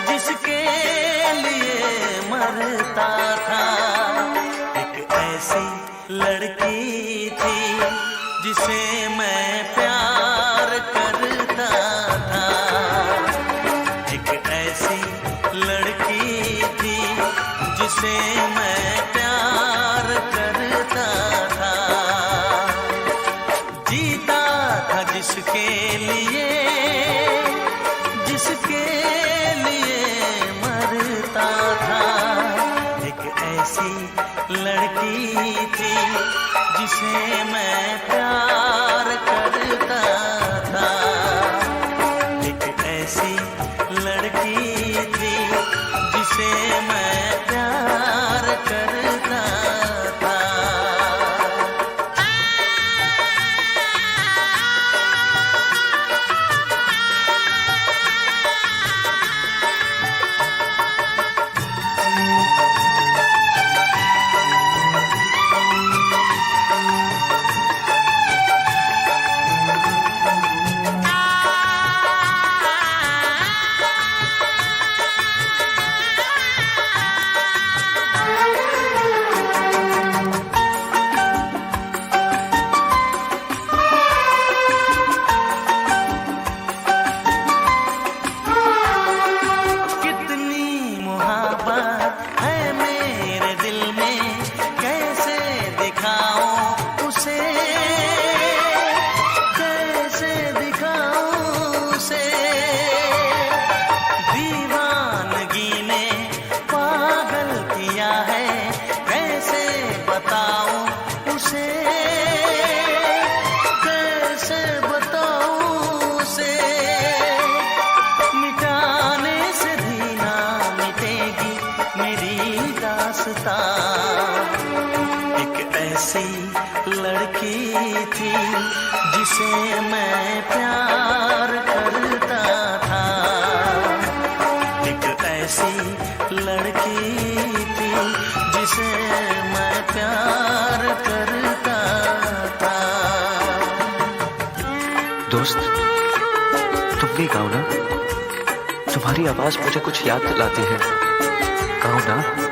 जिसके लिए मरता था। एक ऐसी लड़की थी जिसे मैं प्यार करता था। एक ऐसी लड़की थी जिसे मैं प्यार करता था। जीता था जिसके लिए मरता था। एक ऐसी लड़की थी जिसे मैं प्यार करता था। एक ऐसी लड़की थी जिसे मैं प्यार करता था। एक ऐसी लड़की थी जिसे मैं प्यार करता था। एक ऐसी लड़की थी जिसे मैं प्यार करता था। दोस्त, तुम भी गाओ ना। तुम्हारी आवाज मुझे कुछ याद दिलाती है। गाओ ना।